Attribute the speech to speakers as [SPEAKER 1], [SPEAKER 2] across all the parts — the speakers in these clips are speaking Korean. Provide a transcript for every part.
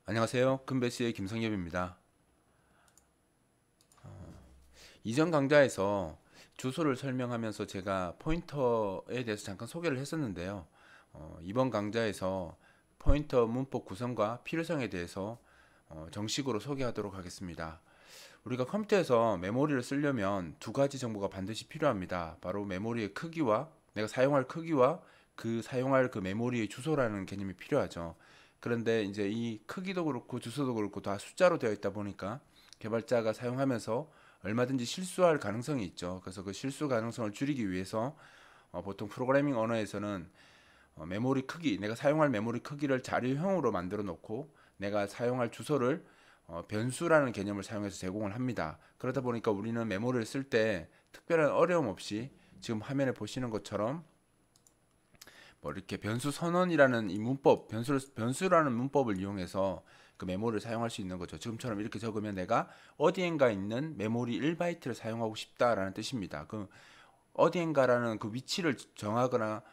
[SPEAKER 1] 안녕하세요. 금베스의 김성엽입니다. 이전 강좌에서 주소를 설명하면서 제가 포인터에 대해서 잠깐 소개를 했었는데요. 이번 강좌에서 포인터 문법 구성과 필요성에 대해서 정식으로 소개하도록 하겠습니다. 우리가 컴퓨터에서 메모리를 쓰려면 두 가지 정보가 반드시 필요합니다. 바로 메모리의 크기와 내가 사용할 크기와 그 사용할 그 메모리의 주소라는 개념이 필요하죠. 그런데 이제 이 크기도 그렇고 주소도 그렇고 다 숫자로 되어 있다 보니까 개발자가 사용하면서 얼마든지 실수할 가능성이 있죠. 그래서 그 실수 가능성을 줄이기 위해서 보통 프로그래밍 언어에서는 메모리 크기, 내가 사용할 메모리 크기를 자료형으로 만들어 놓고 내가 사용할 주소를 변수라는 개념을 사용해서 제공을 합니다. 그러다 보니까 우리는 메모리를 쓸 때 특별한 어려움 없이 지금 화면에 보시는 것처럼 뭐 이렇게 변수 선언이라는 이 문법, 변수라는 문법을 이용해서 그 메모리를 사용할 수 있는 거죠. 지금처럼 이렇게 적으면 내가 어디엔가 있는 메모리 1바이트를 사용하고 싶다라는 뜻입니다. 그 어디엔가라는 그 위치를 정하거나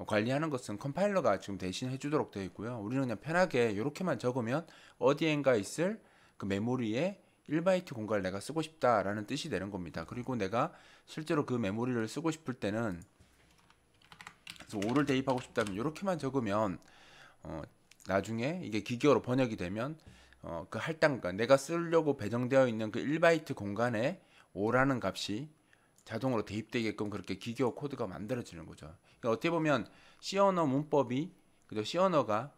[SPEAKER 1] 관리하는 것은 컴파일러가 지금 대신 해주도록 되어 있고요. 우리는 그냥 편하게 이렇게만 적으면 어디엔가 있을 그 메모리에 1바이트 공간을 내가 쓰고 싶다라는 뜻이 되는 겁니다. 그리고 내가 실제로 그 메모리를 쓰고 싶을 때는 그래서 5를 대입하고 싶다면 이렇게만 적으면 어, 나중에 이게 기계어로 번역이 되면 그 할당가 내가 쓰려고 배정되어 있는 그 1바이트 공간에 5라는 값이 자동으로 대입되게끔 그렇게 기계어 코드가 만들어지는 거죠. 그러니까 어떻게 보면 C 언어 문법이 그죠? C 언어가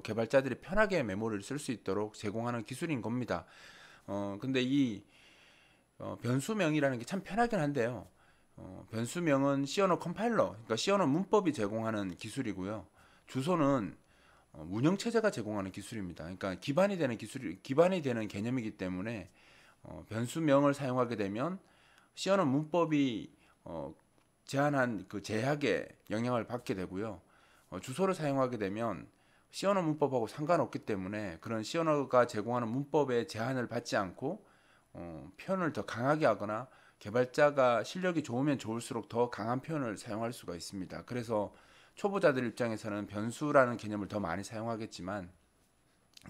[SPEAKER 1] 개발자들이 편하게 메모리를 쓸 수 있도록 제공하는 기술인 겁니다. 근데 이 변수명이라는 게 참 편하긴 한데요. 변수명은 C 언어 컴파일러, 그러니까 C 언어 문법이 제공하는 기술이고요. 주소는 운영 체제가 제공하는 기술입니다. 그러니까 기반이 되는 개념이기 때문에 변수명을 사용하게 되면 C 언어 문법이 제한한 그 제약에 영향을 받게 되고요. 주소를 사용하게 되면 C 언어 문법하고 상관없기 때문에 그런 C 언어가 제공하는 문법에 제한을 받지 않고 표현을 더 강하게 하거나 개발자가 실력이 좋으면 좋을수록 더 강한 표현을 사용할 수가 있습니다. 그래서 초보자들 입장에서는 변수라는 개념을 더 많이 사용하겠지만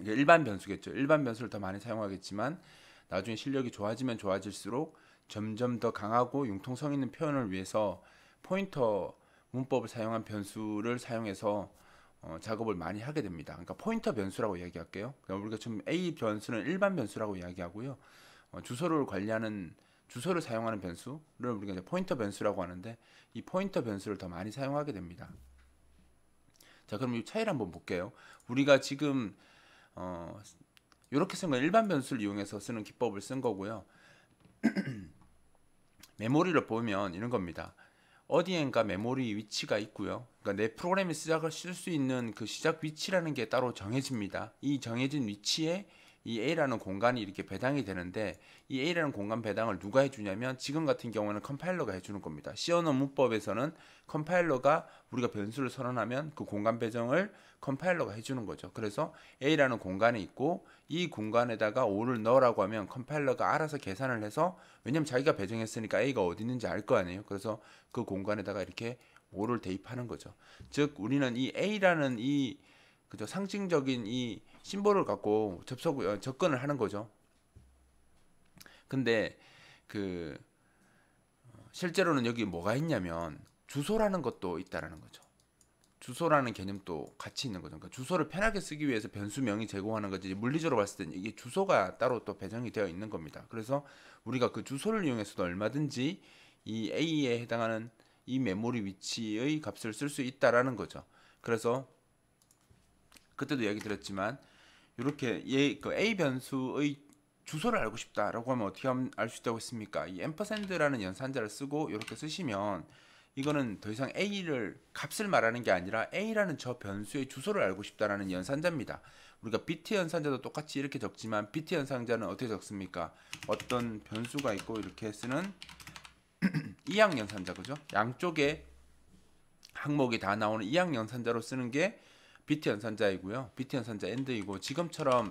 [SPEAKER 1] 이게 일반 변수겠죠. 일반 변수를 더 많이 사용하겠지만 나중에 실력이 좋아지면 좋아질수록 점점 더 강하고 융통성 있는 표현을 위해서 포인터 문법을 사용한 변수를 사용해서 작업을 많이 하게 됩니다. 그러니까 포인터 변수라고 이야기할게요. 그러니까 우리가 지금 A 변수는 일반 변수라고 이야기하고요. 주소를 사용하는 변수를 우리가 이제 포인터 변수라고 하는데 이 포인터 변수를 더 많이 사용하게 됩니다. 자, 그럼 이 차이를 한번 볼게요. 우리가 지금 이렇게 쓴 건 일반 변수를 이용해서 쓰는 기법을 쓴 거고요. 메모리를 보면 이런 겁니다. 어디엔가 메모리 위치가 있고요. 그러니까 내 프로그램의 시작을 쓸 수 있는 그 시작 위치라는 게 따로 정해집니다. 이 정해진 위치에 이 A라는 공간이 이렇게 배당이 되는데 이 A라는 공간 배당을 누가 해주냐면 지금 같은 경우는 컴파일러가 해주는 겁니다. C 언어 문법에서는 컴파일러가 우리가 변수를 선언하면 그 공간 배정을 컴파일러가 해주는 거죠. 그래서 A라는 공간이 있고 이 공간에다가 5를 넣으라고 하면 컴파일러가 알아서 계산을 해서 왜냐면 자기가 배정했으니까 A가 어디 있는지 알 거 아니에요. 그래서 그 공간에다가 이렇게 5를 대입하는 거죠. 즉 우리는 이 A라는 이 그죠 상징적인 이 심볼을 갖고 접근을 하는 거죠. 근데 그 실제로는 여기 뭐가 있냐면 주소라는 것도 있다라는 거죠. 주소라는 개념도 같이 있는 거죠. 그러니까 주소를 편하게 쓰기 위해서 변수명이 제공하는 거지 물리적으로 봤을 때는 이게 주소가 따로 또 배정이 되어 있는 겁니다. 그래서 우리가 그 주소를 이용해서도 얼마든지 이 A에 해당하는 이 메모리 위치의 값을 쓸 수 있다라는 거죠. 그래서 그때도 얘기 드렸지만 이렇게 그 A 변수의 주소를 알고 싶다라고 하면 어떻게 하면 알 수 있다고 했습니까? 이 앰퍼샌드라는 연산자를 쓰고 이렇게 쓰시면 이거는 더 이상 A를 값을 말하는 게 아니라 A라는 저 변수의 주소를 알고 싶다라는 연산자입니다. 우리가 비트 연산자도 똑같이 이렇게 적지만 비트 연산자는 어떻게 적습니까? 어떤 변수가 있고 이렇게 쓰는 이항 연산자 그죠? 양쪽에 항목이 다 나오는 이항 연산자로 쓰는 게 비트 연산자이고요. 비트 연산자 엔드이고 지금처럼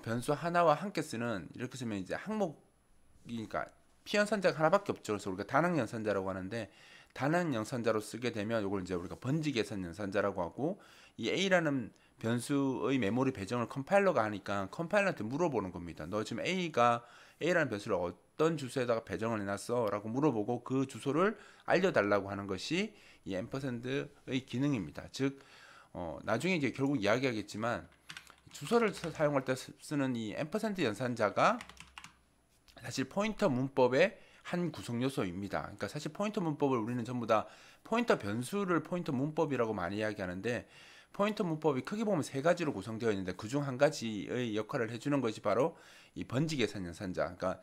[SPEAKER 1] 변수 하나와 함께 쓰는 이렇게 쓰면 이제 항목이니까 피 연산자가 하나밖에 없죠. 그래서 우리가 단항 연산자라고 하는데 단항 연산자로 쓰게 되면 이걸 이제 우리가 번지 계산 연산자라고 하고 이 A라는 변수의 메모리 배정을 컴파일러가 하니까 컴파일러한테 물어보는 겁니다. 너 지금 A라는 변수를 어떤 주소에다가 배정을 해놨어? 라고 물어보고 그 주소를 알려달라고 하는 것이 이 앰퍼샌드의 기능입니다. 즉 나중에 이제 결국 이야기하겠지만 주소를 사용할 때 쓰는 이 앰퍼샌드 연산자가 사실 포인터 문법의 한 구성 요소입니다. 그러니까 사실 포인터 문법을 우리는 전부 다 포인터 변수를 포인터 문법이라고 많이 이야기하는데, 포인터 문법이 크게 보면 세 가지로 구성되어 있는데 그 중 한 가지의 역할을 해주는 것이 바로 이 번지 계산 연산자. 그러니까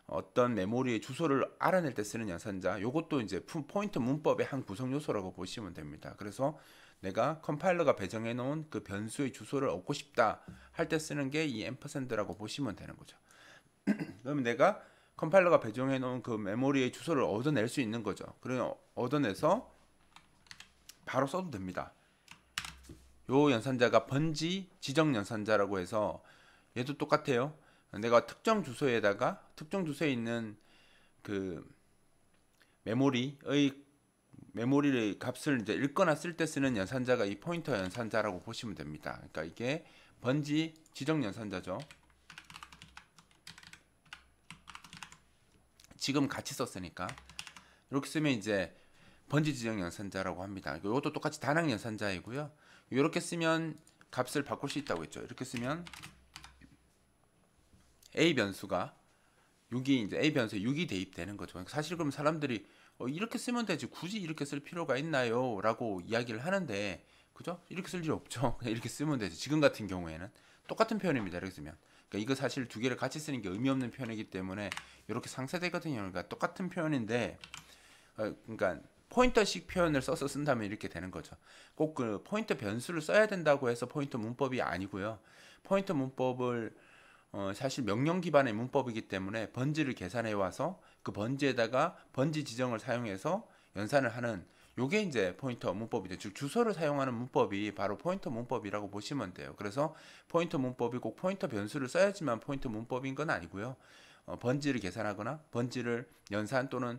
[SPEAKER 1] 어떤 메모리의 주소를 알아낼 때 쓰는 연산자. 요것도 이제 포인터 문법의 한 구성 요소라고 보시면 됩니다. 그래서 내가 컴파일러가 배정해 놓은 그 변수의 주소를 얻고 싶다 할 때 쓰는 게 이 앰퍼샌드라고 보시면 되는 거죠. 그러면 내가 컴파일러가 배정해 놓은 그 메모리의 주소를 얻어낼 수 있는 거죠. 그래서 얻어내서 바로 써도 됩니다. 요 연산자가 번지 지정 연산자라고 해서 얘도 똑같아요. 내가 특정 주소에 있는 그 메모리의 값을 이제 읽거나 쓸 때 쓰는 연산자가 이 포인터 연산자라고 보시면 됩니다. 그러니까 이게 번지 지정 연산자죠. 지금 같이 썼으니까 이렇게 쓰면 이제 번지 지정 연산자라고 합니다. 이것도 똑같이 단항 연산자이고요. 이렇게 쓰면 값을 바꿀 수 있다고 했죠. 이렇게 쓰면 A 변수가 6이 이제 A 변수에 6이 대입되는 거죠. 사실 그럼 사람들이 이렇게 쓰면 되지 굳이 이렇게 쓸 필요가 있나요? 라고 이야기를 하는데, 그죠? 이렇게 쓸 일 없죠. 그냥 이렇게 쓰면 되지. 지금 같은 경우에는 똑같은 표현입니다. 이렇게 쓰면. 그러니까 이거 사실 두 개를 같이 쓰는 게 의미 없는 표현이기 때문에 이렇게 상쇄되거든요. 그러니까 똑같은 표현인데, 그러니까 포인터식 표현을 써서 쓴다면 이렇게 되는 거죠. 꼭 그 포인터 변수를 써야 된다고 해서 포인터 문법이 아니고요. 포인터 문법을 사실 명령 기반의 문법이기 때문에 번지를 계산해 와서 그 번지에다가 번지 지정을 사용해서 연산을 하는 요게 이제 포인터 문법이죠. 즉 주소를 사용하는 문법이 바로 포인터 문법이라고 보시면 돼요. 그래서 포인터 문법이 꼭 포인터 변수를 써야지만 포인터 문법인 건 아니고요. 번지를 계산하거나 번지를 연산 또는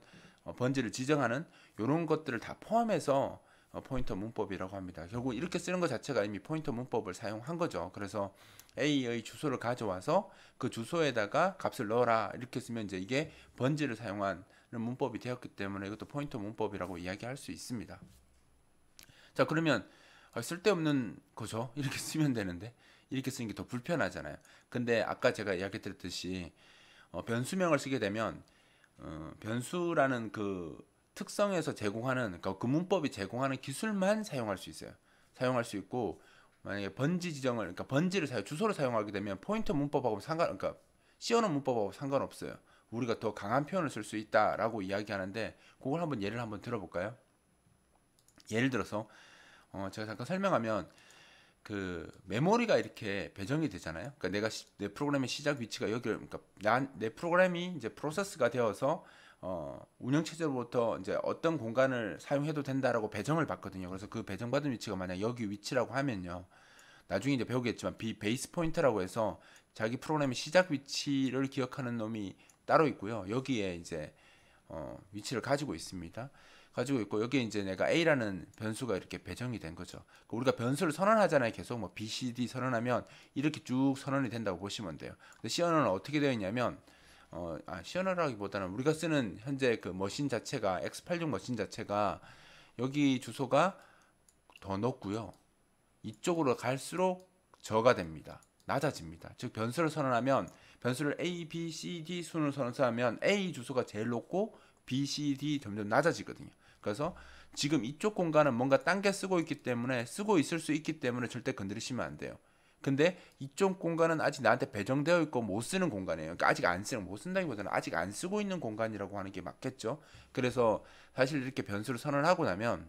[SPEAKER 1] 번지를 지정하는 이런 것들을 다 포함해서 포인터 문법이라고 합니다. 결국 이렇게 쓰는 것 자체가 이미 포인터 문법을 사용한 거죠. 그래서 A의 주소를 가져와서 그 주소에다가 값을 넣어라 이렇게 쓰면 이제 이게 번지를 사용하는 문법이 되었기 때문에 이것도 포인터 문법이라고 이야기할 수 있습니다. 자, 그러면 쓸데없는 거죠. 이렇게 쓰면 되는데 이렇게 쓰는 게 더 불편하잖아요. 근데 아까 제가 이야기 드렸듯이 변수명을 쓰게 되면 변수라는 그 특성에서 제공하는, 그러니까 그 문법이 제공하는 기술만 사용할 수 있어요. 사용할 수 있고, 만약에 번지 지정을, 그러니까 번지를 주소를 사용하게 되면 포인터 문법하고 그러니까 씌워놓은 문법하고 상관없어요. 우리가 더 강한 표현을 쓸 수 있다라고 이야기하는데, 그걸 한번 예를 한번 들어볼까요? 예를 들어서 제가 잠깐 설명하면 그 메모리가 이렇게 배정이 되잖아요. 그러니까 내 프로그램의 시작 위치가 여기를, 그러니까 내 프로그램이 이제 프로세스가 되어서 운영체제로부터 이제 어떤 공간을 사용해도 된다라고 배정을 받거든요. 그래서 그 배정받은 위치가 만약 여기 위치라고 하면요. 나중에 이제 배우겠지만 베이스 포인터라고 해서 자기 프로그램의 시작 위치를 기억하는 놈이 따로 있고요. 여기에 이제 위치를 가지고 있습니다. 가지고 있고 여기에 이제 내가 A라는 변수가 이렇게 배정이 된 거죠. 우리가 변수를 선언하잖아요. 계속 뭐 B, C, D 선언하면 이렇게 쭉 선언이 된다고 보시면 돼요. 근데 C언어는 어떻게 되어 있냐면 C언어라기보다는 우리가 쓰는 현재 그 머신 자체가 X86 머신 자체가 여기 주소가 더 높고요. 이쪽으로 갈수록 저가 됩니다. 낮아집니다. 즉 변수를 선언하면 변수를 A, B, C, D 순으로 선언하면 A 주소가 제일 높고 B, C, D 점점 낮아지거든요. 그래서 지금 이쪽 공간은 뭔가 딴 게 쓰고 있기 때문에 쓰고 있을 수 있기 때문에 절대 건드리시면 안 돼요. 근데 이쪽 공간은 아직 나한테 배정되어 있고 못 쓰는 공간이에요. 그러니까 아직 안 쓰는, 못 쓴다기보다는 아직 안 쓰고 있는 공간이라고 하는 게 맞겠죠. 그래서 사실 이렇게 변수를 선언하고 나면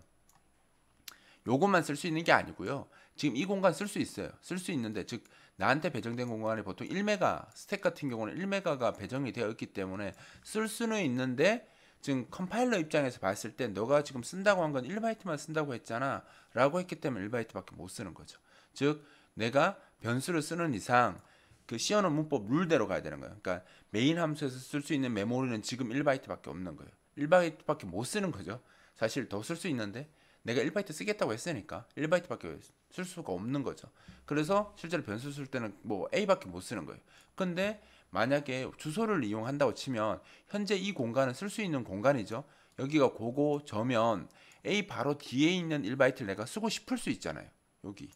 [SPEAKER 1] 요것만 쓸 수 있는 게 아니고요. 지금 이 공간 쓸 수 있어요. 쓸 수 있는데, 즉 나한테 배정된 공간이 보통 1메가, 스택 같은 경우는 1메가가 배정이 되어 있기 때문에 쓸 수는 있는데, 지금 컴파일러 입장에서 봤을 때 너가 지금 쓴다고 한 건 1바이트만 쓴다고 했잖아 라고 했기 때문에 1바이트밖에 못 쓰는 거죠. 즉 내가 변수를 쓰는 이상 그 C언어 문법 룰대로 가야 되는 거예요. 그러니까 메인 함수에서 쓸 수 있는 메모리는 지금 1바이트밖에 없는 거예요. 1바이트밖에 못 쓰는 거죠. 사실 더 쓸 수 있는데 내가 1바이트 쓰겠다고 했으니까 1바이트밖에 쓸 수가 없는 거죠. 그래서 실제로 변수 쓸 때는 뭐 A밖에 못 쓰는 거예요. 근데 만약에 주소를 이용한다고 치면 현재 이 공간은 쓸 수 있는 공간이죠. 여기가 고고 저면 A 바로 뒤에 있는 1바이트를 내가 쓰고 싶을 수 있잖아요. 여기.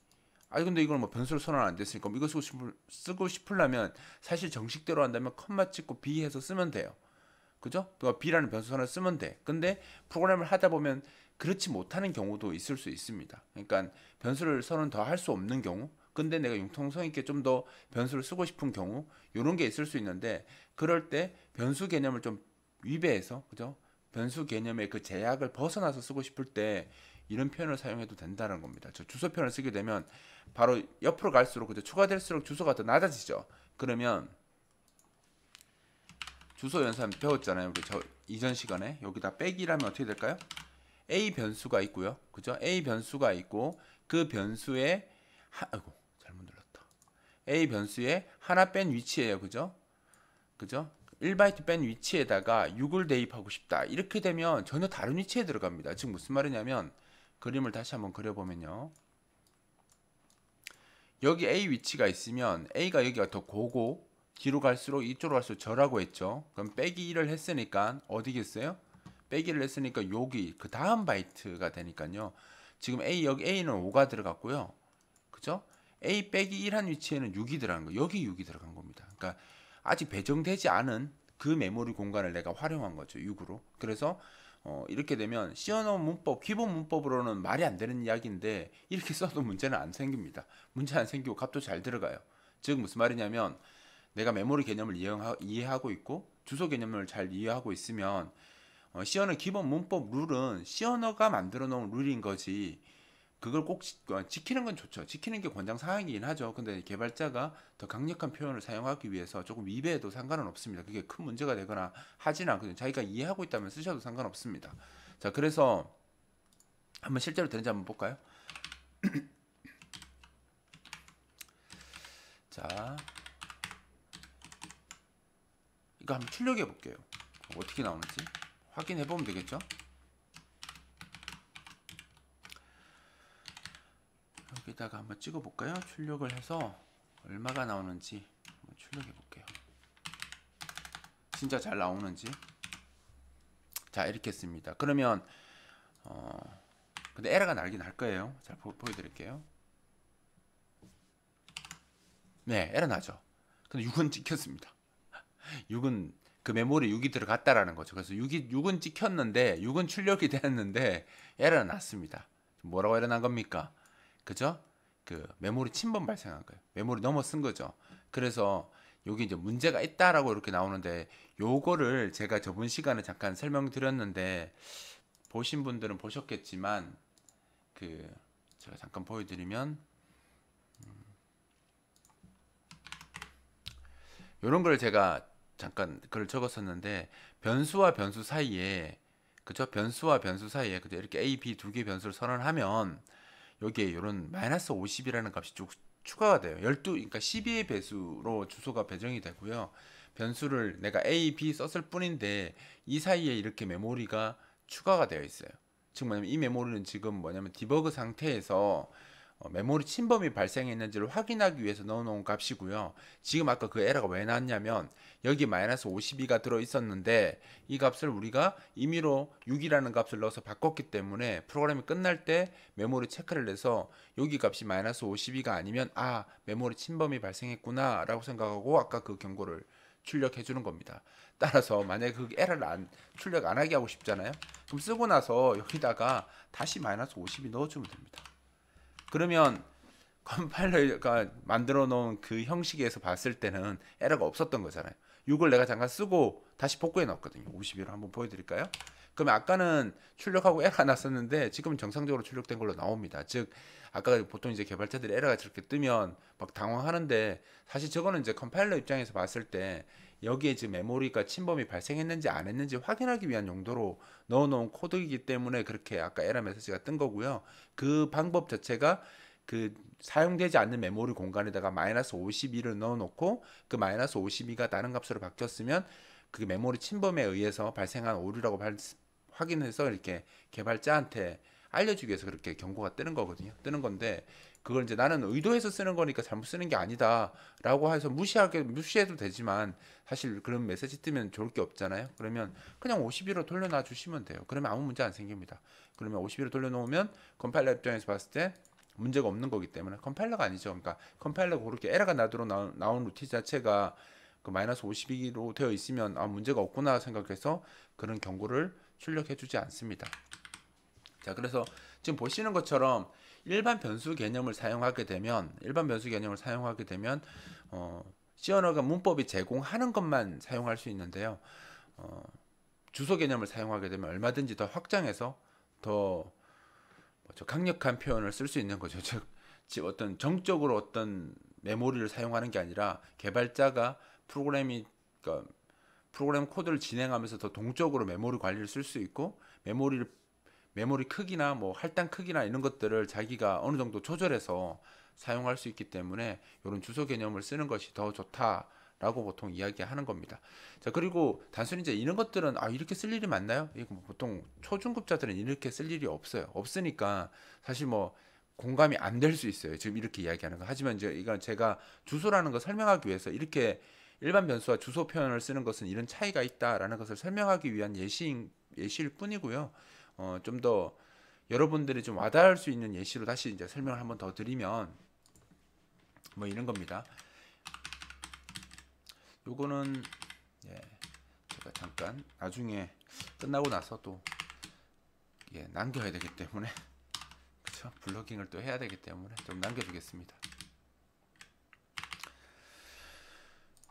[SPEAKER 1] 아니 근데 이걸 뭐 변수로 선언 안 됐으니까 이거 쓰고 싶으려면 사실 정식대로 한다면 컴마 찍고 B 해서 쓰면 돼요. 그죠? 또 B라는 변수 선언을 쓰면 돼. 근데 프로그램을 하다 보면 그렇지 못하는 경우도 있을 수 있습니다. 그러니까 변수를 선언 더 할 수 없는 경우, 근데 내가 융통성 있게 좀 더 변수를 쓰고 싶은 경우, 이런 게 있을 수 있는데, 그럴 때 변수 개념을 좀 위배해서, 그죠? 변수 개념의 그 제약을 벗어나서 쓰고 싶을 때 이런 표현을 사용해도 된다는 겁니다. 저 주소 표현을 쓰게 되면 바로 옆으로 갈수록, 그죠? 추가될수록 주소가 더 낮아지죠. 그러면 주소 연산 배웠잖아요. 우리 저 이전 시간에 여기다 빼기라면 어떻게 될까요? A 변수가 있고요. 그죠? A 변수가 있고 그 변수에 아이고 잘못 눌렀다. A 변수에 하나 뺀 위치예요. 그죠? 그죠? 1바이트 뺀 위치에다가 6을 대입하고 싶다. 이렇게 되면 전혀 다른 위치에 들어갑니다. 지금 무슨 말이냐면 그림을 다시 한번 그려보면요. 여기 A 위치가 있으면 A가 여기가 더 고고 뒤로 갈수록 이쪽으로 갈수록 저라고 했죠. 그럼 빼기 1을 했으니까 어디겠어요? 빼기를 했으니까 여기 그 다음 바이트가 되니까요. 지금 여기 A는 5가 들어갔고요. 그죠? A 빼기 1 한 위치에는 6이 들어간 거. 여기 6이 들어간 겁니다. 그러니까 아직 배정되지 않은 그 메모리 공간을 내가 활용한 거죠. 6으로. 그래서 이렇게 되면 시언어 문법, 기본 문법으로는 말이 안 되는 이야기인데 이렇게 써도 문제는 안 생깁니다. 문제 안 생기고 값도 잘 들어가요. 즉 무슨 말이냐면 내가 메모리 개념을 이해하고 있고 주소 개념을 잘 이해하고 있으면 시언어 기본 문법 룰은 시언어가 만들어 놓은 룰인 거지 그걸 꼭 지키는 건 좋죠. 지키는 게 권장사항이긴 하죠. 근데 개발자가 더 강력한 표현을 사용하기 위해서 조금 위배해도 상관은 없습니다. 그게 큰 문제가 되거나 하진 않거든요. 자기가 이해하고 있다면 쓰셔도 상관없습니다. 자, 그래서 한번 실제로 되는지 한번 볼까요? 자, 이거 한번 출력해 볼게요. 어떻게 나오는지 확인해 보면 되겠죠? 여기다가 한번 찍어 볼까요? 출력을 해서 얼마가 나오는지 한번 출력해 볼게요. 진짜 잘 나오는지. 자, 이렇게 씁니다. 그러면 근데 에러가 나긴 날 거예요. 잘 보여드릴게요. 네, 에러 나죠. 근데 6은 찍혔습니다. 6은 그 메모리에 6이 들어갔다라는 거죠. 그래서 6은 찍혔는데 6은 출력이 됐는데 에러가 났습니다. 뭐라고 에러 난 겁니까? 그죠? 그 메모리 침범 발생한 거예요. 메모리 넘어 쓴 거죠. 그래서 여기 이제 문제가 있다라고 이렇게 나오는데 요거를 제가 저번 시간에 잠깐 설명드렸는데 보신 분들은 보셨겠지만 그 제가 잠깐 보여드리면 요런 걸 제가 잠깐 글을 적었었는데 변수와 변수 사이에 그죠? 변수와 변수 사이에 그죠? 이렇게 A, B 두 개 변수를 선언하면 여기에 이런 마이너스 50이라는 값이 쭉 추가가 돼요. 12, 그러니까 12의 배수로 주소가 배정이 되고요. 변수를 내가 A, B 썼을 뿐인데 이 사이에 이렇게 메모리가 추가가 되어 있어요. 즉 뭐냐면 이 메모리는 지금 뭐냐면 디버그 상태에서 메모리 침범이 발생했는지를 확인하기 위해서 넣어놓은 값이고요. 지금 아까 그 에러가 왜 나왔냐면 여기 마이너스 52가 들어있었는데 이 값을 우리가 임의로 6이라는 값을 넣어서 바꿨기 때문에 프로그램이 끝날 때 메모리 체크를 해서 여기 값이 마이너스 52가 아니면 아 메모리 침범이 발생했구나 라고 생각하고 아까 그 경고를 출력해 주는 겁니다. 따라서 만약에 그 에러를 출력 안 하게 하고 싶잖아요. 그럼 쓰고 나서 여기다가 다시 마이너스 52 넣어주면 됩니다. 그러면 컴파일러가 만들어 놓은 그 형식에서 봤을 때는 에러가 없었던 거잖아요. 6을 내가 잠깐 쓰고 다시 복구해 놨거든요. 51로 한번 보여드릴까요? 그러면 아까는 출력하고 에러가 났었는데 지금은 정상적으로 출력된 걸로 나옵니다. 즉 아까 보통 이제 개발자들이 에러가 저렇게 뜨면 막 당황하는데 사실 저거는 이제 컴파일러 입장에서 봤을 때 여기에 지금 메모리가 침범이 발생했는지 안 했는지 확인하기 위한 용도로 넣어놓은 코드이기 때문에 그렇게 아까 에러 메시지가 뜬 거고요. 그 방법 자체가 그 사용되지 않는 메모리 공간에다가 마이너스 52를 넣어놓고 그 마이너스 52가 다른 값으로 바뀌었으면 그 메모리 침범에 의해서 발생한 오류라고 확인해서 이렇게 개발자한테 알려주기 위해서 그렇게 경고가 뜨는 거거든요. 뜨는 건데 그걸 이제 나는 의도해서 쓰는 거니까 잘못 쓰는 게 아니다라고 해서 무시해도 되지만 사실 그런 메시지 뜨면 좋을 게 없잖아요. 그러면 그냥 50으로 돌려놔 주시면 돼요. 그러면 아무 문제 안 생깁니다. 그러면 50으로 돌려놓으면 컴파일러 입장에서 봤을 때 문제가 없는 거기 때문에 컴파일러가 아니죠. 그러니까 컴파일러가 그렇게 에러가 나도록 나온 루틴 자체가 그 마이너스 52로 되어 있으면 아 문제가 없구나 생각해서 그런 경고를 출력해주지 않습니다. 자, 그래서 지금 보시는 것처럼 일반 변수 개념을 사용하게 되면 C 언어가 문법이 제공하는 것만 사용할 수 있는데요. 주소 개념을 사용하게 되면 얼마든지 더 확장해서 더 강력한 표현을 쓸 수 있는 거죠. 즉 어떤 정적으로 어떤 메모리를 사용하는 게 아니라 개발자가 그러니까 프로그램 코드를 진행하면서 더 동적으로 메모리 관리를 쓸 수 있고 메모리 크기나 뭐 할당 크기나 이런 것들을 자기가 어느 정도 조절해서 사용할 수 있기 때문에 이런 주소 개념을 쓰는 것이 더 좋다라고 보통 이야기하는 겁니다. 자, 그리고 단순히 이제 이런 것들은 이렇게 쓸 일이 많나요? 이거 보통 초중급자들은 이렇게 쓸 일이 없어요. 없으니까 사실 뭐 공감이 안 될 수 있어요. 지금 이렇게 이야기하는 거. 하지만 이제 이건 제가 주소라는 거 설명하기 위해서 이렇게 일반 변수와 주소 표현을 쓰는 것은 이런 차이가 있다라는 것을 설명하기 위한 예시일 뿐이고요. 좀 더 여러분들이 좀 와닿을 수 있는 예시로 다시 이제 설명을 한번 더 드리면 뭐 이런 겁니다. 요거는 제가 잠깐 나중에 끝나고 나서 또 남겨야 되기 때문에 그쵸? 블로깅을 또 해야 되기 때문에 좀 남겨두겠습니다.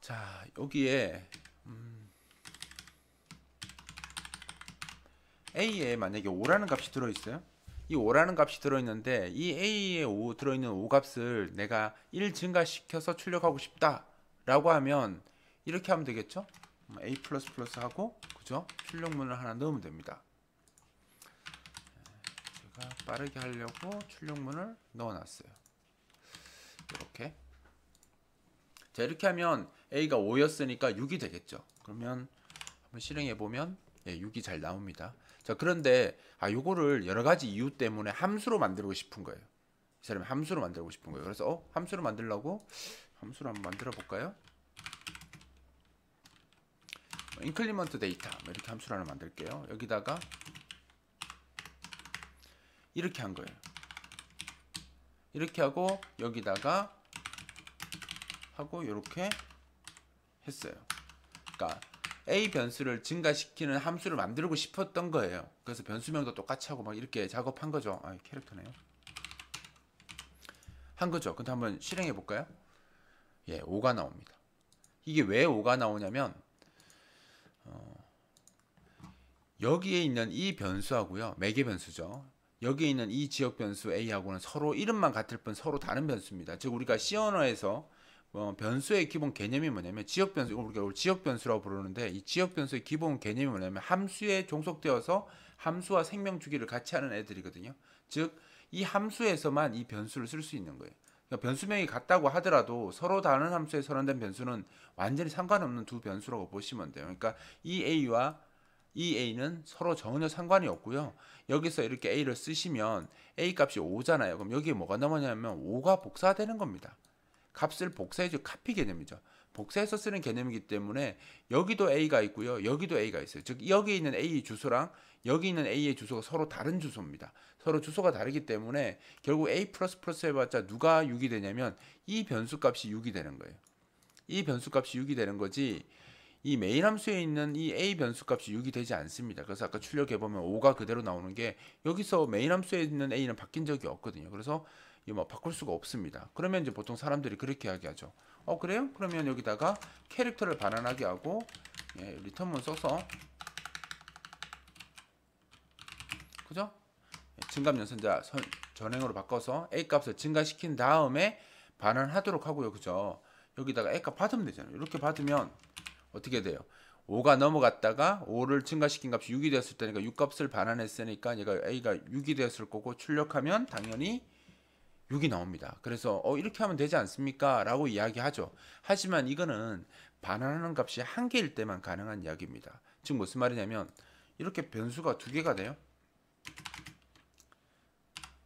[SPEAKER 1] 자, 여기에 A에 만약에 5라는 값이 들어있어요. 이 5라는 값이 들어있는데 이 A에 들어있는 5 값을 내가 1 증가시켜서 출력하고 싶다 라고 하면 이렇게 하면 되겠죠. A++ 하고 그죠? 출력문을 하나 넣으면 됩니다. 제가 빠르게 하려고 출력문을 넣어놨어요. 이렇게. 자, 이렇게 하면 A가 5였으니까 6이 되겠죠. 그러면 한번 실행해보면 6이 잘 나옵니다. 자, 그런데 요거를 여러 가지 이유 때문에 함수로 만들고 싶은 거예요. 이 사람이 함수로 만들고 싶은 거예요. 그래서 함수로 만들려고 함수로 한번 만들어 볼까요? 인클리먼트 데이터 이렇게 함수를 하나 만들게요. 여기다가 이렇게 한 거예요. 이렇게 하고 여기다가 하고 이렇게 했어요. 그러니까 A 변수를 증가시키는 함수를 만들고 싶었던 거예요. 그래서 변수명도 똑같이 하고 막 이렇게 작업한 거죠. 캐릭터네요. 한 거죠. 근데 한번 실행해 볼까요? 5가 나옵니다. 이게 왜 5가 나오냐면 여기에 있는 이 변수하고요. 매개 변수죠. 여기에 있는 이 지역 변수 A하고는 서로 이름만 같을 뿐 서로 다른 변수입니다. 즉 우리가 C 언어에서 변수의 기본 개념이 뭐냐면 지역 변수, 우리가 지역 변수라고 부르는데 이 지역 변수의 기본 개념이 뭐냐면 함수에 종속되어서 함수와 생명 주기를 같이 하는 애들이거든요. 즉 이 함수에서만 이 변수를 쓸 수 있는 거예요. 그러니까 변수명이 같다고 하더라도 서로 다른 함수에 선언된 변수는 완전히 상관없는 두 변수라고 보시면 돼요. 그러니까 이 A와 이 A는 서로 전혀 상관이 없고요. 여기서 이렇게 A를 쓰시면 A 값이 5잖아요. 그럼 여기에 뭐가 남았냐면 5가 복사되는 겁니다. 값을 복사해줘 카피 개념이죠. 복사해서 쓰는 개념이기 때문에 여기도 A가 있고요. 여기도 A가 있어요. 즉 여기 있는 A 주소랑 여기 있는 A의 주소가 서로 다른 주소입니다. 서로 주소가 다르기 때문에 결국 A++ 해봤자 누가 6이 되냐면 이 변수값이 6이 되는 거예요. 이 변수값이 6이 되는 거지 이 메인 함수에 있는 이 A 변수값이 6이 되지 않습니다. 그래서 아까 출력해보면 5가 그대로 나오는 게 여기서 메인 함수에 있는 A는 바뀐 적이 없거든요. 그래서 뭐 바꿀 수가 없습니다. 그러면 이제 보통 사람들이 그렇게 이야기하죠. 그래요? 그러면 여기다가 캐릭터를 반환하게 하고 리턴문 써서 그죠? 증감 연산자 전행으로 바꿔서 A 값을 증가시킨 다음에 반환하도록 하고요. 그죠? 여기다가 A 값 받으면 되잖아요. 이렇게 받으면 어떻게 돼요? 5가 넘어갔다가 5를 증가시킨 값이 6이 되었을 때니까 6 값을 반환했으니까 얘가 A가 6이 되었을 거고 출력하면 당연히 6이 나옵니다. 그래서 이렇게 하면 되지 않습니까? 라고 이야기하죠. 하지만 이거는 반환하는 값이 한 개일 때만 가능한 이야기입니다. 즉 무슨 말이냐면 이렇게 변수가 두 개가 돼요.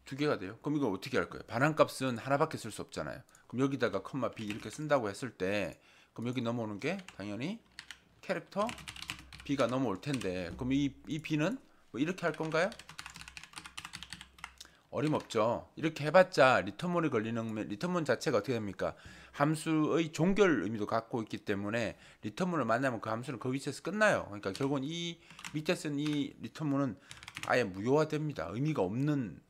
[SPEAKER 1] 두 개가 돼요. 그럼 이걸 어떻게 할 거예요? 반환값은 하나밖에 쓸 수 없잖아요. 그럼 여기다가 컴마 b 이렇게 쓴다고 했을 때 그럼 여기 넘어오는 게 당연히 캐릭터 b가 넘어올 텐데 그럼 이 b는 뭐 이렇게 할 건가요? 어림없죠. 이렇게 해봤자 리턴문이 걸리는 리턴문 자체가 어떻게 됩니까? 함수의 종결 의미도 갖고 있기 때문에 리턴문을 만나면 그 함수는 그 위치에서 끝나요. 그러니까 결국은 이 밑에 쓴 이 리턴문은 아예 무효화됩니다. 의미가 없는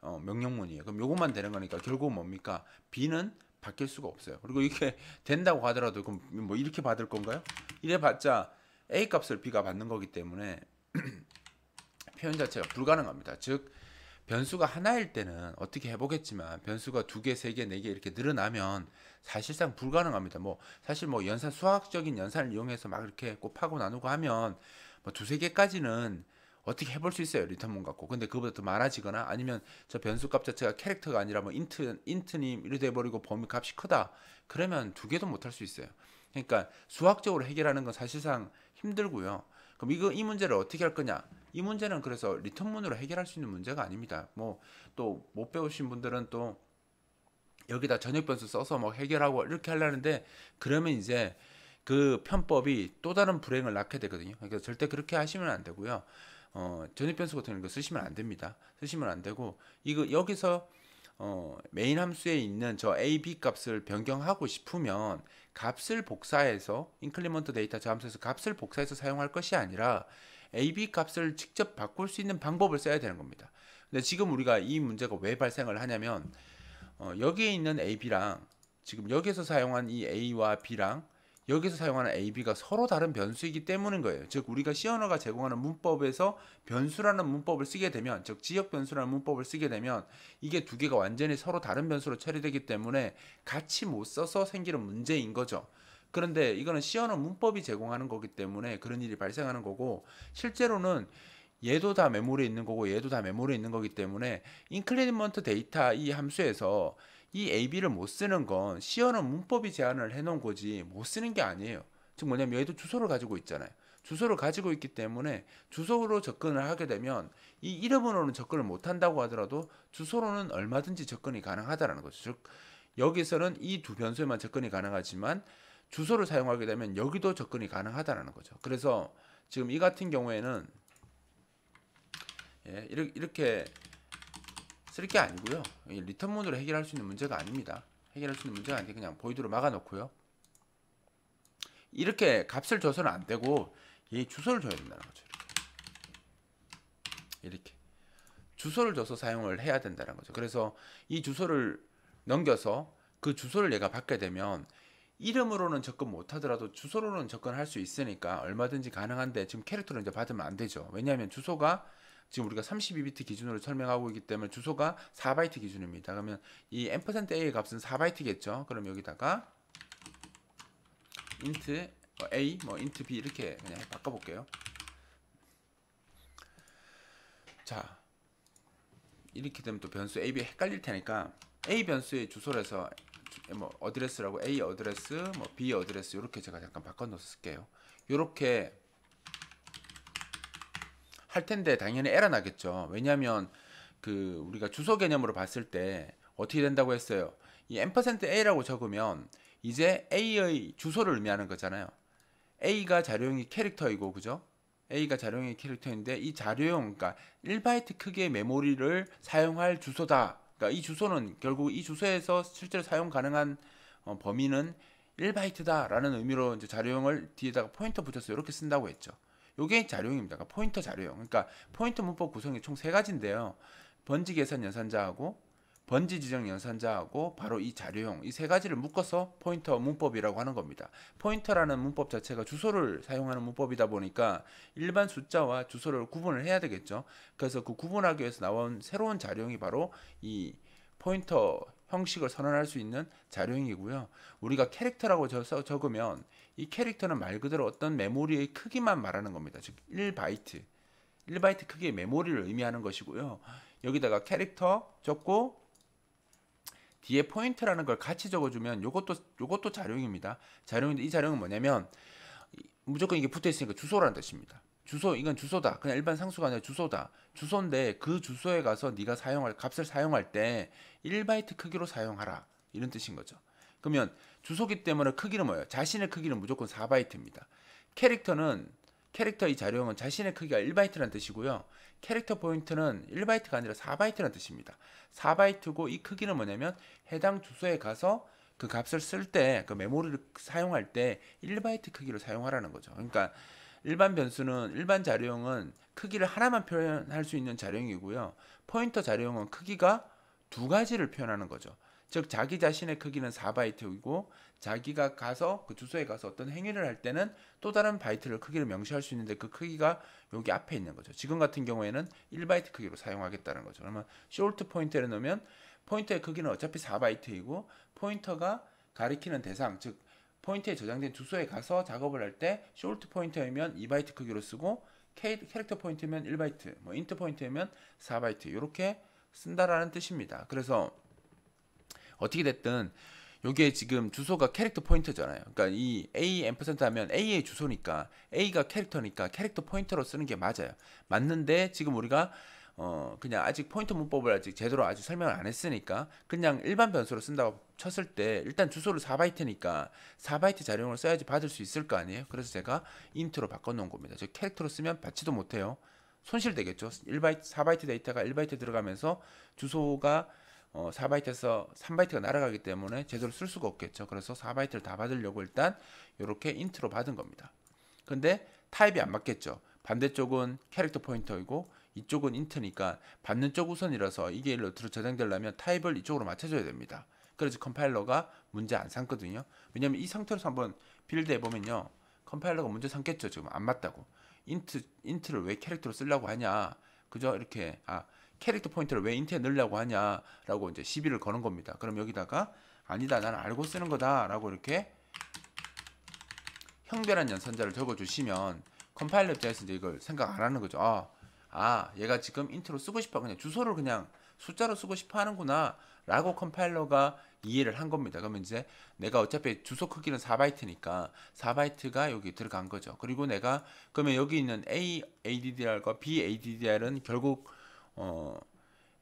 [SPEAKER 1] 명령문이에요. 그럼 요것만 되는 거니까 결국은 뭡니까? b는 바뀔 수가 없어요. 그리고 이게 된다고 하더라도 그럼 뭐 이렇게 받을 건가요? 이래 봤자 a 값을 b가 받는 거기 때문에 표현 자체가 불가능합니다. 즉 변수가 하나일 때는 어떻게 해보겠지만 변수가 두 개, 세 개, 네 개 이렇게 늘어나면 사실상 불가능합니다. 뭐 사실 뭐 연산 수학적인 연산을 이용해서 막 이렇게 곱하고 나누고 하면 뭐 두세 개까지는 어떻게 해볼 수 있어요. 리턴문 갖고. 근데 그보다 더 많아지거나 아니면 저 변수 값 자체가 캐릭터가 아니라 뭐 인트님 이래 돼버리고 범위 값이 크다. 그러면 두 개도 못할 수 있어요. 그러니까 수학적으로 해결하는 건 사실상 힘들고요. 그럼 이 문제를 어떻게 할 거냐? 이 문제는 그래서 리턴문으로 해결할 수 있는 문제가 아닙니다. 뭐 또 못 배우신 분들은 또 여기다 전역 변수 써서 뭐 해결하고 이렇게 하려는데 그러면 이제 그 편법이 또 다른 불행을 낳게 되거든요. 그러니까 절대 그렇게 하시면 안 되고요. 전역 변수 같은 거 쓰시면 안 됩니다. 쓰시면 안 되고 이거 여기서 메인 함수에 있는 저 a, b 값을 변경하고 싶으면 값을 복사해서 인클리먼트 데이터 저 함수에서 값을 복사해서 사용할 것이 아니라 a, b 값을 직접 바꿀 수 있는 방법을 써야 되는 겁니다. 근데 지금 우리가 이 문제가 왜 발생을 하냐면 여기에 있는 a, b랑 지금 여기서 사용한 이 a와 b랑 여기서 사용하는 a, b가 서로 다른 변수이기 때문인 거예요. 즉 우리가 C 언어가 제공하는 문법에서 변수라는 문법을 쓰게 되면 즉 지역 변수라는 문법을 쓰게 되면 이게 두 개가 완전히 서로 다른 변수로 처리되기 때문에 같이 못 써서 생기는 문제인 거죠. 그런데 이거는 C 언어 문법이 제공하는 거기 때문에 그런 일이 발생하는 거고 실제로는 얘도 다 메모리에 있는 거고 얘도 다 메모리에 있는 거기 때문에 인클리먼트 데이터 이 함수에서 이 AB를 못 쓰는 건 C 언어 문법이 제한을 해놓은 거지 못 쓰는 게 아니에요. 즉 뭐냐면 얘도 주소를 가지고 있잖아요. 주소를 가지고 있기 때문에 주소로 접근을 하게 되면 이 이름으로는 접근을 못 한다고 하더라도 주소로는 얼마든지 접근이 가능하다는 거죠. 즉 여기서는 이 두 변수에만 접근이 가능하지만 주소를 사용하게 되면 여기도 접근이 가능하다는 거죠. 그래서 지금 이 같은 경우에는 이렇게 쓸 게 아니고요. 리턴문으로 해결할 수 있는 문제가 아닙니다. 해결할 수 있는 문제가 아닌데 그냥 보이드로 막아놓고요. 이렇게 값을 줘서는 안 되고 이 주소를 줘야 된다는 거죠. 이렇게 주소를 줘서 사용을 해야 된다는 거죠. 그래서 이 주소를 넘겨서 그 주소를 얘가 받게 되면 이름으로는 접근 못하더라도 주소로는 접근할 수 있으니까 얼마든지 가능한데 지금 캐릭터를 이제 받으면 안 되죠. 왜냐하면 주소가 지금 우리가 32비트 기준으로 설명하고 있기 때문에 주소가 4바이트 기준입니다. 그러면 이 %a의 값은 4바이트겠죠. 그럼 여기다가 int a, 뭐 int b 이렇게 그냥 바꿔볼게요. 자, 이렇게 되면 또 변수 a, b 헷갈릴 테니까 a 변수의 주소를 해서 뭐 어드레스라고 a 어드레스, 뭐 b 어드레스 이렇게 제가 잠깐 바꿔놓을게요. 이렇게 할 텐데 당연히 에러 나겠죠. 왜냐하면 그 우리가 주소 개념으로 봤을 때 어떻게 된다고 했어요. 이 %a라고 적으면 이제 a의 주소를 의미하는 거잖아요. a가 자료용이 캐릭터이고 그죠? a가 자료용이 캐릭터인데 이 자료용 그러니까 1바이트 크기의 메모리를 사용할 주소다. 그러니까 이 주소는 결국 이 주소에서 실제로 사용 가능한 범위는 1바이트다라는 의미로 이제 자료용을 뒤에다가 포인터 붙여서 이렇게 쓴다고 했죠. 요게 자료용입니다. 그러니까 포인터 자료용. 그러니까 포인터 문법 구성이 총 세 가지인데요. 번지 계산 연산자하고 번지 지정 연산자하고 바로 이 자료용 이 세 가지를 묶어서 포인터 문법이라고 하는 겁니다. 포인터라는 문법 자체가 주소를 사용하는 문법이다 보니까 일반 숫자와 주소를 구분을 해야 되겠죠. 그래서 그 구분하기 위해서 나온 새로운 자료용이 바로 이 포인터 형식을 선언할 수 있는 자료형이고요. 우리가 캐릭터라고 적으면 이 캐릭터는 말 그대로 어떤 메모리의 크기만 말하는 겁니다. 즉 1바이트 크기의 메모리를 의미하는 것이고요. 여기다가 캐릭터 적고 뒤에 포인트라는 걸 같이 적어주면 요것도 자료형입니다. 자료형인데 이 자료형은 뭐냐면 무조건 이게 붙어 있으니까 주소라는 뜻입니다. 주소, 이건 주소다. 그냥 일반 상수가 아니라 주소다. 주소인데 그 주소에 가서 네가 사용할 값을 사용할 때 1바이트 크기로 사용하라. 이런 뜻인 거죠. 그러면 주소기 때문에 크기는 뭐예요? 자신의 크기는 무조건 4바이트입니다. 캐릭터는 캐릭터의 자료형은 자신의 크기가 1바이트라는 뜻이고요. 캐릭터 포인트는 1바이트가 아니라 4바이트라는 뜻입니다. 4바이트고 이 크기는 뭐냐면 해당 주소에 가서 그 값을 쓸 때, 그 메모리를 사용할 때 1바이트 크기로 사용하라는 거죠. 그러니까 일반 자료형은 크기를 하나만 표현할 수 있는 자료형이고요. 포인터 자료형은 크기가 두 가지를 표현하는 거죠. 즉 자기 자신의 크기는 4바이트이고 자기가 가서 그 주소에 가서 어떤 행위를 할 때는 또 다른 바이트를 크기를 명시할 수 있는데 그 크기가 여기 앞에 있는 거죠. 지금 같은 경우에는 1바이트 크기로 사용하겠다는 거죠. 그러면 short 포인터를 넣으면 포인터의 크기는 어차피 4바이트이고 포인터가 가리키는 대상, 즉 포인터에 저장된 주소에 가서 작업을 할 때 short 포인터이면 2바이트 크기로 쓰고 캐릭터 포인트면 1바이트, 뭐 인트 포인트면 4바이트 이렇게 쓴다라는 뜻입니다. 그래서 어떻게 됐든 요게 지금 주소가 캐릭터 포인터잖아요. 그러니까 이 A 앰퍼센트 하면 A의 주소니까 A가 캐릭터니까 캐릭터 포인터로 쓰는 게 맞아요. 맞는데 지금 우리가 그냥 아직 포인터 문법을 아직 제대로 아직 설명을 안 했으니까 그냥 일반 변수로 쓴다고 쳤을 때 일단 주소를 4바이트니까 4바이트 자료용을 써야지 받을 수 있을 거 아니에요. 그래서 제가 인트로 바꿔 놓은 겁니다. 즉 캐릭터로 쓰면 받지도 못해요. 손실되겠죠. 1바이트 4바이트 데이터가 1바이트 들어가면서 주소가 4바이트에서 3바이트가 날아가기 때문에 제대로 쓸 수가 없겠죠. 그래서 4바이트를 다 받으려고 일단 이렇게 인트로 받은 겁니다. 근데 타입이 안 맞겠죠. 반대쪽은 캐릭터 포인터이고 이쪽은 인트니까 받는 쪽 우선이라서 이게 일로 저장되려면 타입을 이쪽으로 맞춰줘야 됩니다. 그래서 컴파일러가 문제 안 삼거든요. 왜냐면 이 상태로서 한번 빌드 해보면요. 컴파일러가 문제 삼겠죠. 지금 안 맞다고. 인트를 왜 캐릭터로 쓰려고 하냐. 그죠? 이렇게 캐릭터 포인트를 왜 인트에 넣으려고 하냐라고 이제 시비를 거는 겁니다. 그럼 여기다가 아니다. 나는 알고 쓰는 거다라고 이렇게 형별한 연산자를 적어주시면 컴파일러 입장에서 이제 이걸 생각 안 하는 거죠. 얘가 지금 인트로 쓰고 싶어. 그냥 주소를 그냥 숫자로 쓰고 싶어 하는구나. 라고 컴파일러가 이해를 한 겁니다. 그러면 이제 내가 어차피 주소 크기는 4바이트니까 4바이트가 여기 들어간 거죠. 그리고 내가 그러면 여기 있는 A ADDR과 B ADDR은 결국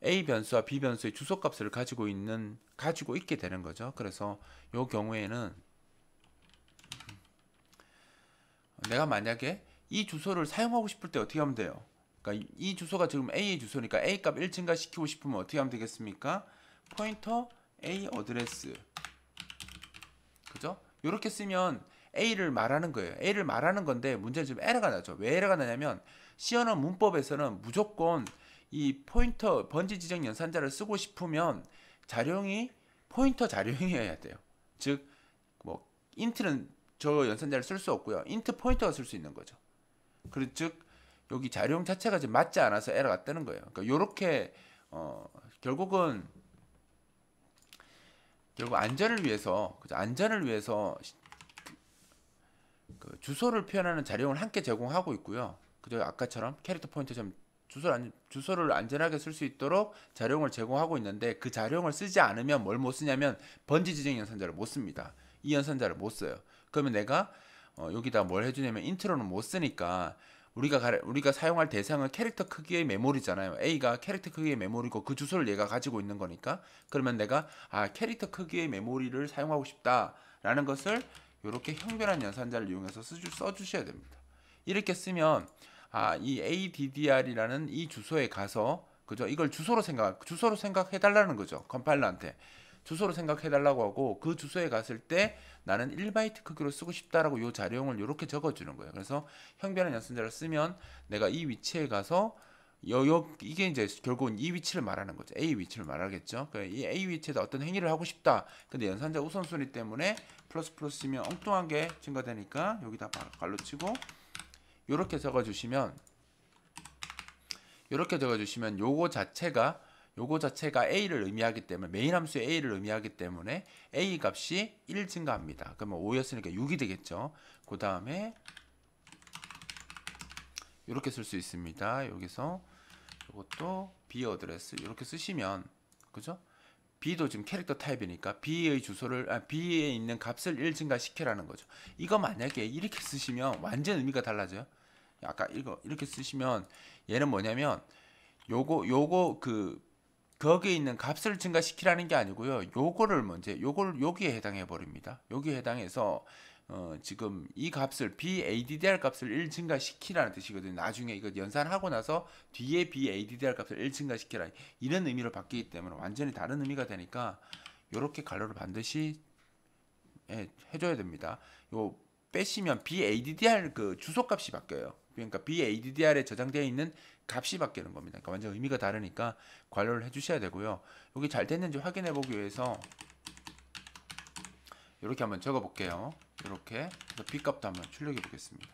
[SPEAKER 1] A 변수와 B 변수의 주소 값을 가지고 있게 되는 거죠. 그래서 이 경우에는 내가 만약에 이 주소를 사용하고 싶을 때 어떻게 하면 돼요? 그러니까 이 주소가 지금 A의 주소니까 A 값 1 증가시키고 싶으면 어떻게 하면 되겠습니까? 포인터 A 어드레스, 그죠? 이렇게 쓰면 A를 말하는 거예요. A를 말하는 건데 문제는 지금 에러가 나죠. 왜 에러가 나냐면 C 언어 문법에서는 무조건 이 포인터 번지 지정 연산자를 쓰고 싶으면 자료형이 포인터 자료형이어야 돼요. 즉 뭐 인트는 저 연산자를 쓸 수 없고요. 인트 포인터가 쓸 수 있는 거죠. 그리고 즉 여기 자료형 자체가 지금 맞지 않아서 에러가 뜨는 거예요. 그러니까 요렇게 결국 안전을 위해서 그 주소를 표현하는 자료형을 함께 제공하고 있고요. 그죠? 아까처럼 캐릭터 포인터처럼 주소를 안전하게 쓸 수 있도록 자료형을 제공하고 있는데 그 자료형을 쓰지 않으면 뭘 못 쓰냐면 번지 지정 연산자를 못 씁니다. 이 연산자를 못 써요. 그러면 내가 여기다 뭘 해주냐면 인트로는 못 쓰니까 우리가 사용할 대상은 캐릭터 크기의 메모리잖아요. A가 캐릭터 크기의 메모리고 그 주소를 얘가 가지고 있는 거니까 그러면 내가 캐릭터 크기의 메모리를 사용하고 싶다라는 것을 이렇게 형별한 연산자를 이용해서 써주셔야 됩니다. 이렇게 쓰면 이 ADDR이라는 이 주소에 가서 그죠? 이걸 주소로 생각해 달라는 거죠. 컴파일러한테. 주소로 생각해 달라고 하고 그 주소에 갔을 때 나는 1바이트 크기로 쓰고 싶다라고 이 자료형을 이렇게 적어주는 거예요. 그래서 형별한 연산자를 쓰면 내가 이 위치에 가서 이게 이제 결국은 이 위치를 말하는 거죠. A 위치를 말하겠죠. 그러니까 이 A 위치에다 어떤 행위를 하고 싶다. 근데 연산자 우선순위 때문에 플러스 치면 엉뚱한 게 증가되니까 여기다 발로 치고 이렇게 적어주시면 요거 자체가 A를 의미하기 때문에 메인 함수의 A를 의미하기 때문에 A 값이 1 증가합니다. 그러면 5였으니까 6이 되겠죠. 그 다음에 이렇게 쓸 수 있습니다. 여기서 이것도 B 어드레스 이렇게 쓰시면 그죠? B도 지금 캐릭터 타입이니까 B의 B에 있는 값을 1 증가시키라는 거죠. 이거 만약에 이렇게 쓰시면 완전 의미가 달라져요. 아까 이거 이렇게 쓰시면 얘는 뭐냐면 요거 거기에 있는 값을 증가시키라는 게 아니고요. 요거를 먼저 여기에 해당해 버립니다. 여기에 해당해서 지금 이 값을 BADDR 값을 1 증가시키라는 뜻이거든요. 나중에 이거 연산하고 나서 뒤에 BADDR 값을 1 증가시키라 이런 의미로 바뀌기 때문에 완전히 다른 의미가 되니까 요렇게 괄호를 반드시 해줘야 됩니다. 요 빼시면 BADDR 그 주소값이 바뀌어요. 그러니까 BADDR에 저장되어 있는 값이 바뀌는 겁니다. 그러니까 완전 의미가 다르니까 괄호를 해주셔야 되고요. 여기 잘 됐는지 확인해 보기 위해서 이렇게 한번 적어 볼게요. 이렇게 그래서 B값도 한번 출력해 보겠습니다.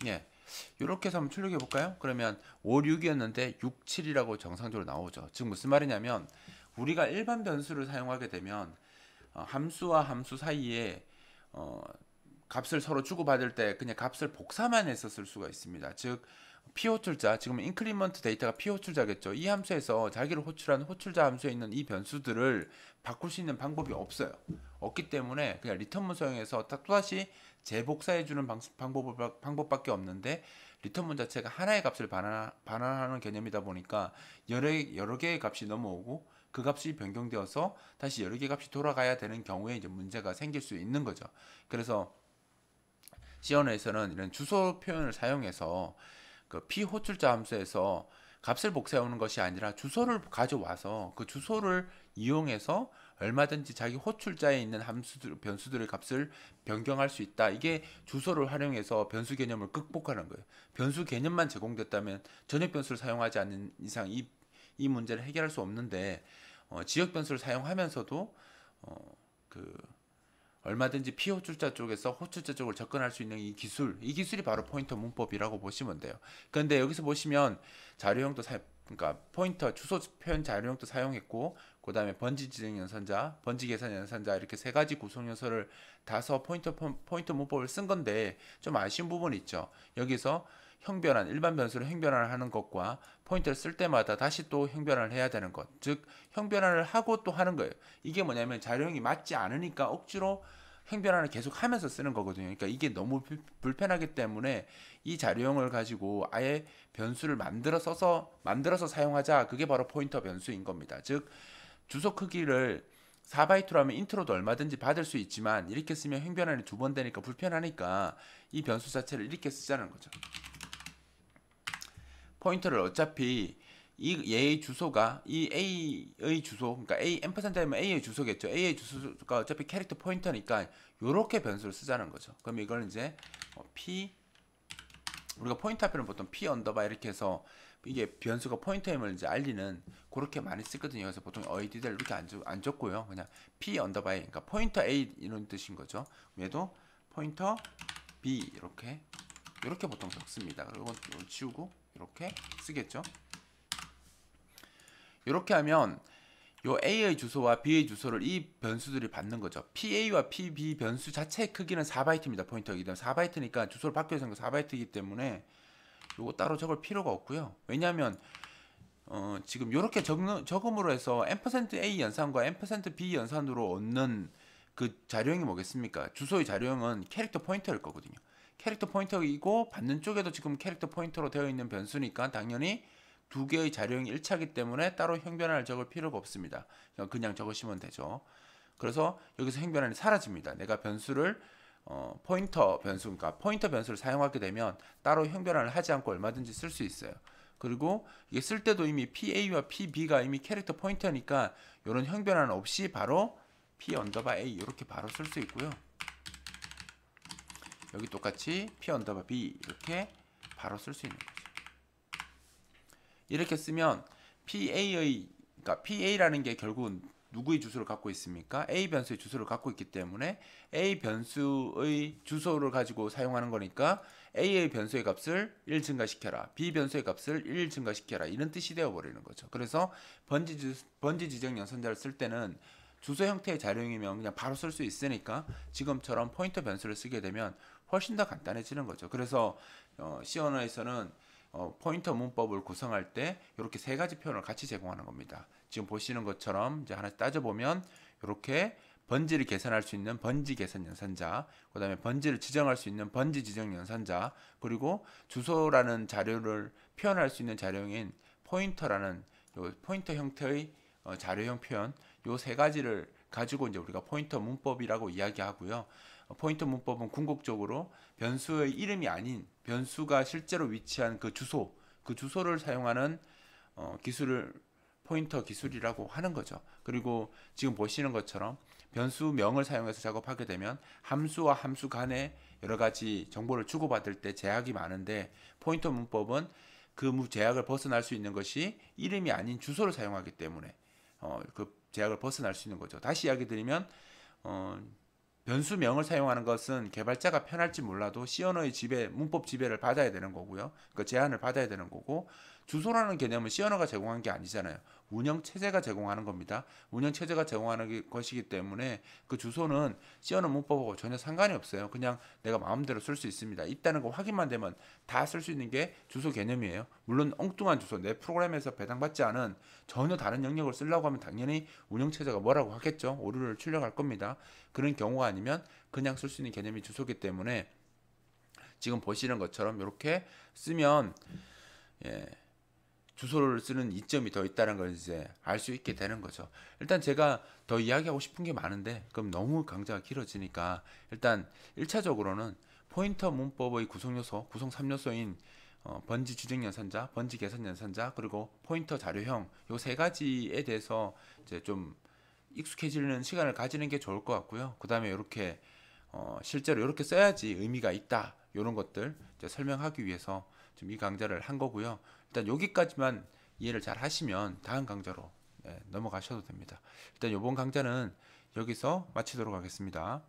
[SPEAKER 1] 예, 이렇게 해서 한번 출력해 볼까요? 그러면 5, 6이었는데 6, 7이라고 정상적으로 나오죠. 즉 무슨 말이냐면 우리가 일반 변수를 사용하게 되면 함수와 함수 사이에 값을 서로 주고받을 때 그냥 값을 복사만 해서 쓸 수가 있습니다. 즉 p 호출자, 지금 인크리먼트 데이터가 p 호출자겠죠. 이 함수에서 자기를 호출한 호출자 함수에 있는 이 변수들을 바꿀 수 있는 방법이 없어요. 없기 때문에 그냥 리턴 문서형에서 또다시 재복사해주는 방법밖에 없는데 리턴 문 자체가 하나의 값을 반환하는 개념이다 보니까 여러 개의 값이 넘어오고 그 값이 변경되어서 다시 여러 개의 값이 돌아가야 되는 경우에 이제 문제가 생길 수 있는 거죠. 그래서 C 언어에서는 이런 주소 표현을 사용해서 그 p 호출자 함수에서 값을 복사해 오는 것이 아니라 주소를 가져와서 그 주소를 이용해서 얼마든지 자기 호출자에 있는 변수들의 값을 변경할 수 있다. 이게 주소를 활용해서 변수 개념을 극복하는 거예요. 변수 개념만 제공됐다면 전역 변수를 사용하지 않는 이상 이 문제를 해결할 수 없는데 지역 변수를 사용하면서도 얼마든지 p 호출자 쪽에서 호출자 쪽을 접근할 수 있는 이 기술이 바로 포인터 문법이라고 보시면 돼요. 그런데 여기서 보시면 자료형도 그러니까 포인터 주소 표현 자료형도 사용했고, 그 다음에 번지 지정 연산자, 번지 계산 연산자 이렇게 세 가지 구성 요소를 다서 포인터 문법을 쓴 건데 좀 아쉬운 부분이 있죠. 여기서 형변환, 일반 변수로 형변환을 하는 것과 포인터를 쓸 때마다 다시 또 형변환을 해야 되는 것, 즉 형변환을 하고 또 하는 거예요. 이게 뭐냐면 자료형이 맞지 않으니까 억지로 형변환을 계속 하면서 쓰는 거거든요. 그러니까 이게 너무 불편하기 때문에 이 자료형을 가지고 아예 변수를 만들어서 사용하자. 그게 바로 포인터 변수인 겁니다. 즉 주소 크기를 4바이트로 하면 인트로도 얼마든지 받을 수 있지만 이렇게 쓰면 형변환이 2번 되니까 불편하니까 이 변수 자체를 이렇게 쓰자는 거죠. 포인터를 어차피 얘의 주소가 이 A의 주소, 그러니까 A 앰퍼센트면 A의 주소겠죠. A의 주소가 어차피 캐릭터 포인터니까 이렇게 변수를 쓰자는 거죠. 그럼 이걸 이제 P, 우리가 포인터 앞에는 보통 P 언더바 이렇게 해서 이게 변수가 포인터임을 이제 알리는 그렇게 많이 쓰거든요. 그래서 보통 어이디들 이렇게 안 적고요. 그냥 P 언더바에, 그러니까 포인터 A 이런 뜻인 거죠. 얘도 포인터 B 이렇게 보통 적습니다. 그리고 치우고 이렇게 쓰겠죠. 이렇게 하면 요 A의 주소와 B의 주소를 이 변수들이 받는 거죠. PA와 PB 변수 자체의 크기는 4바이트입니다. 포인터이기 때문에 4바이트니까 주소를 바뀌어서 4바이트이기 때문에 요거 따로 적을 필요가 없고요. 왜냐하면 지금 이렇게 적음으로 해서 %A 연산과 %B 연산으로 얻는 그 자료형이 뭐겠습니까? 주소의 자료형은 캐릭터 포인터일 거거든요. 캐릭터 포인터이고 받는 쪽에도 지금 캐릭터 포인터로 되어 있는 변수니까 당연히 두 개의 자료형이 일치하기 때문에 따로 형변환을 적을 필요가 없습니다. 그냥 적으시면 되죠. 그래서 여기서 형변환이 사라집니다. 내가 변수를 포인터 변수, 그러니까 포인터 변수를 사용하게 되면 따로 형변환을 하지 않고 얼마든지 쓸 수 있어요. 그리고 이게 쓸 때도 이미 PA와 PB가 이미 캐릭터 포인터니까 이런 형변환 없이 바로 P 언더바 A 이렇게 바로 쓸 수 있고요. 여기 똑같이 P 언더바 B 이렇게 바로 쓸 수 있는 거죠. 이렇게 쓰면 그러니까 PA라는 게 결국은 누구의 주소를 갖고 있습니까? A 변수의 주소를 갖고 있기 때문에 A 변수의 주소를 가지고 사용하는 거니까 A의 변수의 값을 1 증가시켜라. B 변수의 값을 1 증가시켜라. 이런 뜻이 되어버리는 거죠. 그래서 번지 지정 연산자를 쓸 때는 주소 형태의 자료형이면 그냥 바로 쓸 수 있으니까 지금처럼 포인터 변수를 쓰게 되면 훨씬 더 간단해지는 거죠. 그래서 C 언어에서는 포인터 문법을 구성할 때 이렇게 세 가지 표현을 같이 제공하는 겁니다. 지금 보시는 것처럼 이제 하나씩 따져보면 이렇게 번지를 개선할 수 있는 번지 개선 연산자, 그 다음에 번지를 지정할 수 있는 번지 지정 연산자, 그리고 주소라는 자료를 표현할 수 있는 자료인 포인터라는 요 포인터 형태의 자료형 표현, 요 세 가지를 가지고 이제 우리가 포인터 문법이라고 이야기하고요. 포인터 문법은 궁극적으로 변수의 이름이 아닌 변수가 실제로 위치한 그 주소를 사용하는 기술을 포인터 기술이라고 하는 거죠. 그리고 지금 보시는 것처럼 변수명을 사용해서 작업하게 되면 함수와 함수 간에 여러 가지 정보를 주고받을 때 제약이 많은데, 포인터 문법은 그 제약을 벗어날 수 있는 것이 이름이 아닌 주소를 사용하기 때문에 그 제약을 벗어날 수 있는 거죠. 다시 이야기 드리면 변수명을 사용하는 것은 개발자가 편할지 몰라도 C 언어의 지배, 문법 지배를 받아야 되는 거고요. 그 제한을 받아야 되는 거고, 주소라는 개념은 C 언어가 제공한 게 아니잖아요. 운영 체제가 제공하는 겁니다. 운영 체제가 제공하는 것이기 때문에 그 주소는 C 언어 문법하고 전혀 상관이 없어요. 그냥 내가 마음대로 쓸 수 있습니다. 있다는 거 확인만 되면 다 쓸 수 있는 게 주소 개념이에요. 물론 엉뚱한 주소, 내 프로그램에서 배당받지 않은 전혀 다른 영역을 쓰려고 하면 당연히 운영 체제가 뭐라고 하겠죠. 오류를 출력할 겁니다. 그런 경우가 아니면 그냥 쓸 수 있는 개념이 주소기 때문에 지금 보시는 것처럼 이렇게 쓰면 주소를 쓰는 이점이 더 있다는 걸 이제 알 수 있게 되는 거죠. 일단 제가 더 이야기하고 싶은 게 많은데 그럼 너무 강좌가 길어지니까 일단 1차적으로는 포인터 문법의 구성 요소, 구성 3요소인 번지 지정 연산자, 번지 개선 연산자, 그리고 포인터 자료형 요 세 가지에 대해서 이제 좀 익숙해지는 시간을 가지는 게 좋을 것 같고요. 그 다음에 이렇게 실제로 이렇게 써야지 의미가 있다, 이런 것들 이제 설명하기 위해서 지금 이 강좌를 한 거고요. 일단 여기까지만 이해를 잘 하시면 다음 강좌로 넘어가셔도 됩니다. 일단 이번 강좌는 여기서 마치도록 하겠습니다.